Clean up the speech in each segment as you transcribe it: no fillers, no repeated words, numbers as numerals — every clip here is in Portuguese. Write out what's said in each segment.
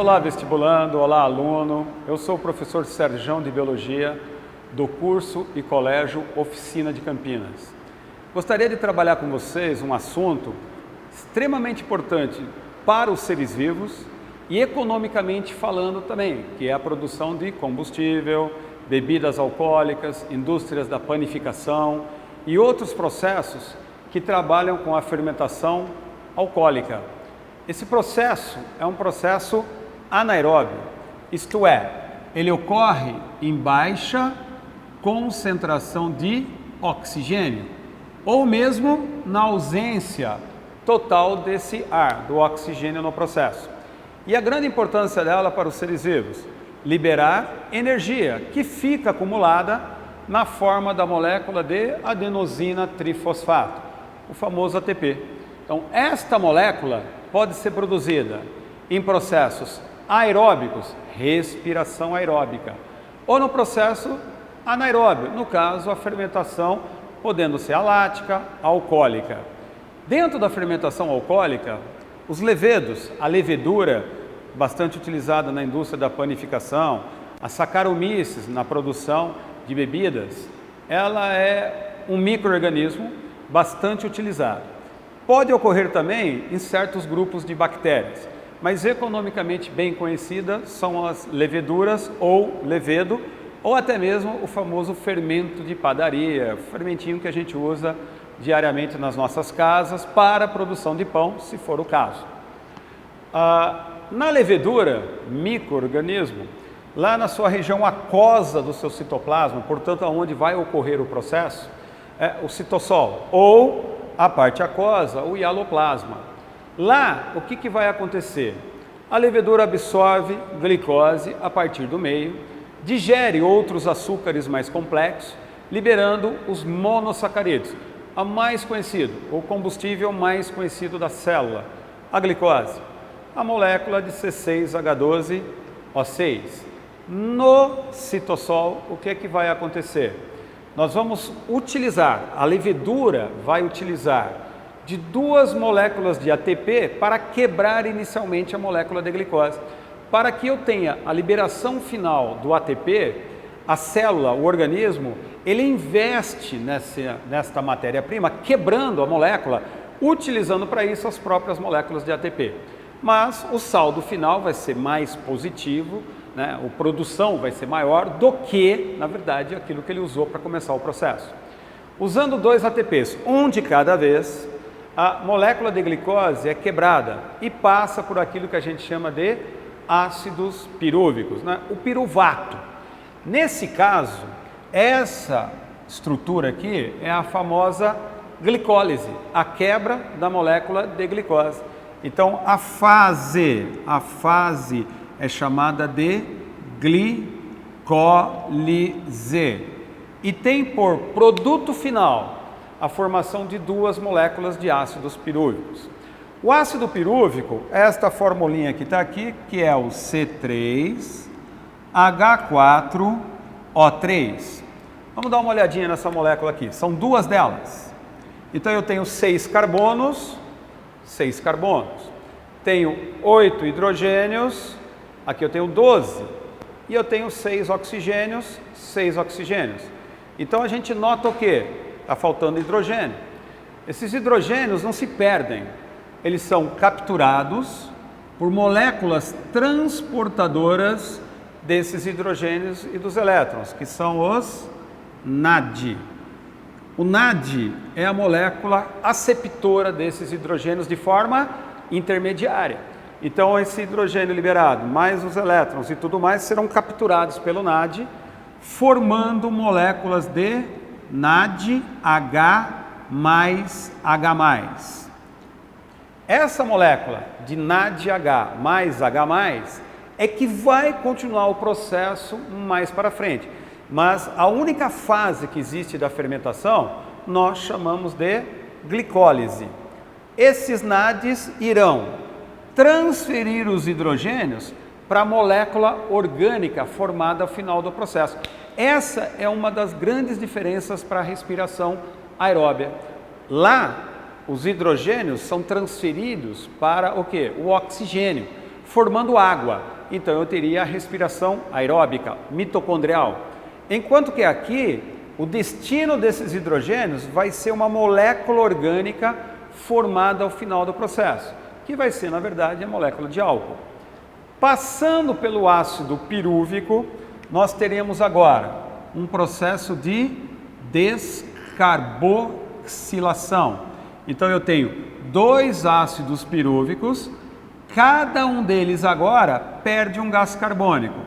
Olá, vestibulando, olá, aluno. Eu sou o professor Serjão de Biologia do curso e colégio Oficina de Campinas. Gostaria de trabalhar com vocês um assunto extremamente importante para os seres vivos e economicamente falando também, que é a produção de combustível, bebidas alcoólicas, indústrias da panificação e outros processos que trabalham com a fermentação alcoólica. Esse processo é um processo anaeróbio, isto é, ele ocorre em baixa concentração de oxigênio ou mesmo na ausência total desse ar, do oxigênio no processo. E a grande importância dela para os seres vivos, liberar energia que fica acumulada na forma da molécula de adenosina trifosfato, o famoso ATP. Então, esta molécula pode ser produzida em processos aeróbicos, respiração aeróbica, ou no processo anaeróbio, no caso a fermentação podendo ser alática, alcoólica. Dentro da fermentação alcoólica, os levedos, a levedura, bastante utilizada na indústria da panificação, a Saccharomyces na produção de bebidas, ela é um micro-organismo bastante utilizado. Pode ocorrer também em certos grupos de bactérias, mas economicamente bem conhecidas são as leveduras ou levedo, ou até mesmo o famoso fermento de padaria, fermentinho que a gente usa diariamente nas nossas casas para a produção de pão, se for o caso. Na levedura, micro-organismo, lá na sua região aquosa do seu citoplasma, portanto, aonde vai ocorrer o processo, é o citossol, ou a parte aquosa, o hialoplasma. Lá, o que vai acontecer? A levedura absorve glicose a partir do meio, digere outros açúcares mais complexos, liberando os monossacarídeos. A mais conhecido, o combustível mais conhecido da célula, a glicose, a molécula de C6H12O6. No citossol, o que vai acontecer? Nós vamos utilizar, a levedura vai utilizar de duas moléculas de ATP para quebrar inicialmente a molécula de glicose. Para que eu tenha a liberação final do ATP, a célula, o organismo, ele investe nesta matéria-prima, quebrando a molécula, utilizando para isso as próprias moléculas de ATP. Mas o saldo final vai ser mais positivo, né? A produção vai ser maior do que, na verdade, aquilo que ele usou para começar o processo. Usando dois ATPs, um de cada vez, a molécula de glicose é quebrada e passa por aquilo que a gente chama de ácidos pirúvicos, né? O piruvato. Nesse caso, essa estrutura aqui é a famosa glicólise, a quebra da molécula de glicose. Então, a fase é chamada de glicólise e tem por produto final a formação de duas moléculas de ácidos pirúvicos. O ácido pirúvico é esta formulinha que está aqui, que é o C3H4O3. Vamos dar uma olhadinha nessa molécula aqui. São duas delas. Então eu tenho 6 carbonos. Tenho 8 hidrogênios. Aqui eu tenho 12. E eu tenho 6 oxigênios. Então a gente nota o quê? Está faltando hidrogênio. Esses hidrogênios não se perdem. Eles são capturados por moléculas transportadoras desses hidrogênios e dos elétrons, que são os NAD. O NAD é a molécula aceptora desses hidrogênios de forma intermediária. Então, esse hidrogênio liberado, mais os elétrons e tudo mais, serão capturados pelo NAD, formando moléculas de NADH mais H+. Essa molécula de NADH mais H+, é que vai continuar o processo mais para frente. Mas a única fase que existe da fermentação, nós chamamos de glicólise. Esses NADs irão transferir os hidrogênios para a molécula orgânica formada ao final do processo. Essa é uma das grandes diferenças para a respiração aeróbia. Lá, os hidrogênios são transferidos para o quê? O oxigênio. formando água. Então eu teria a respiração aeróbica, mitocondrial. Enquanto que aqui, o destino desses hidrogênios vai ser uma molécula orgânica formada ao final do processo, que vai ser, na verdade, a molécula de álcool. Passando pelo ácido pirúvico, nós teremos agora um processo de descarboxilação. Então eu tenho 2 ácidos pirúvicos, cada um deles agora perde um gás carbônico.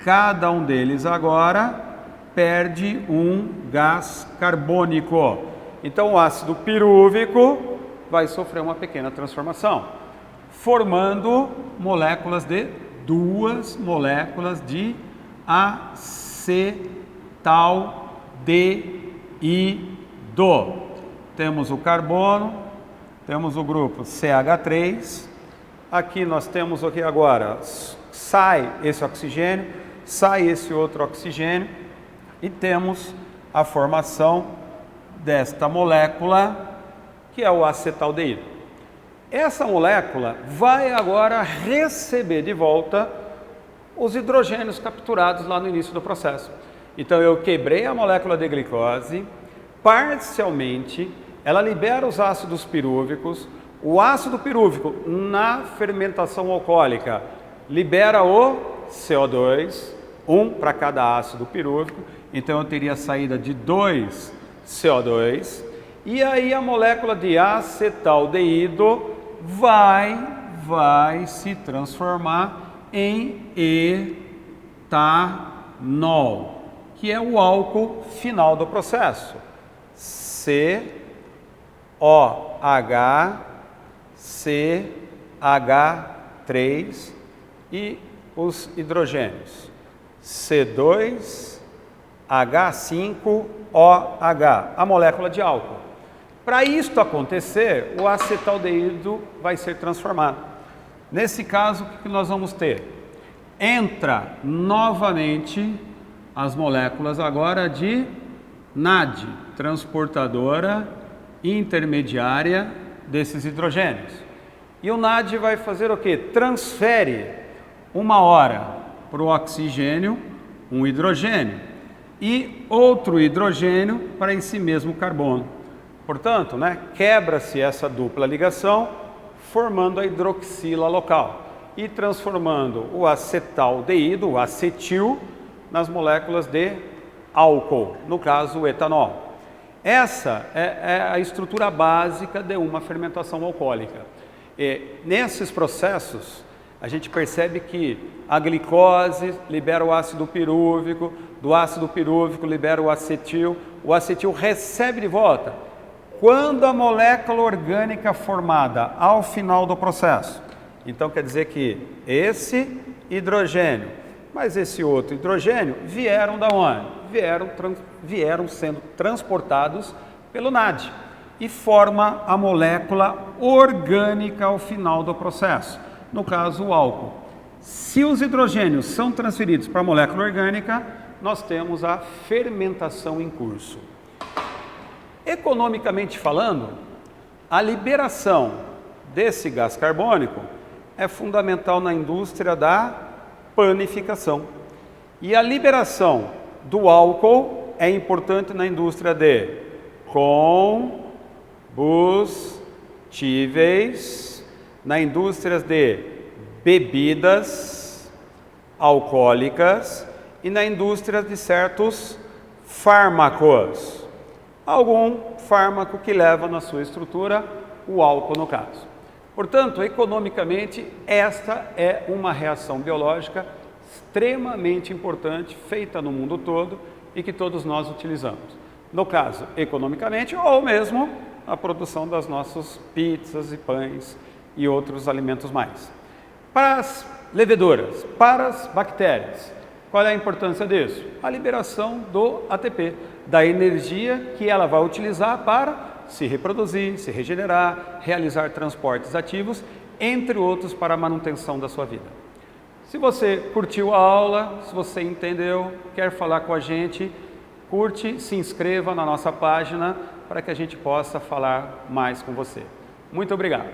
Cada um deles agora perde um gás carbônico. Então o ácido pirúvico vai sofrer uma pequena transformação, formando moléculas de 2 moléculas de acetaldeído. Temos o carbono, temos o grupo CH3. Aqui nós temos aqui agora, sai esse oxigênio, sai esse outro oxigênio e temos a formação desta molécula que é o acetaldeído. Essa molécula vai agora receber de volta os hidrogênios capturados lá no início do processo. Então eu quebrei a molécula de glicose, parcialmente, ela libera os ácidos pirúvicos. O ácido pirúvico na fermentação alcoólica libera o CO2, um para cada ácido pirúvico, então eu teria a saída de 2 CO2, e aí a molécula de acetaldeído vai se transformar em etanol, que é o álcool final do processo. COH, CH3 e os hidrogênios C2H5OH, a molécula de álcool. Para isto acontecer, o acetaldeído vai ser transformado. Nesse caso, o que nós vamos ter? Entra novamente as moléculas agora de NAD, transportadora intermediária desses hidrogênios. E o NAD vai fazer o quê? Transfere uma hora para o oxigênio um hidrogênio e outro hidrogênio para esse mesmo carbono. Portanto, quebra-se essa dupla ligação, formando a hidroxila local e transformando o acetaldeído, o acetil, nas moléculas de álcool, no caso o etanol. Essa é a estrutura básica de uma fermentação alcoólica. E nesses processos, a gente percebe que a glicose libera o ácido pirúvico, do ácido pirúvico libera o acetil recebe de volta. Quando a molécula orgânica formada ao final do processo, então quer dizer que esse hidrogênio, mas esse outro hidrogênio vieram da onde? Vieram sendo transportados pelo NAD e forma a molécula orgânica ao final do processo, no caso o álcool. Se os hidrogênios são transferidos para a molécula orgânica, nós temos a fermentação em curso. Economicamente falando, a liberação desse gás carbônico é fundamental na indústria da panificação. E a liberação do álcool é importante na indústria de combustíveis, na indústria de bebidas alcoólicas e na indústria de certos fármacos. Algum fármaco que leva na sua estrutura o álcool no caso. Portanto, economicamente, esta é uma reação biológica extremamente importante, feita no mundo todo e que todos nós utilizamos. No caso, economicamente, ou mesmo a produção das nossas pizzas e pães e outros alimentos mais. Para as leveduras, para as bactérias, qual é a importância disso? A liberação do ATP, da energia que ela vai utilizar para se reproduzir, se regenerar, realizar transportes ativos, entre outros para a manutenção da sua vida. Se você curtiu a aula, se você entendeu, quer falar com a gente, curte, se inscreva na nossa página para que a gente possa falar mais com você. Muito obrigado.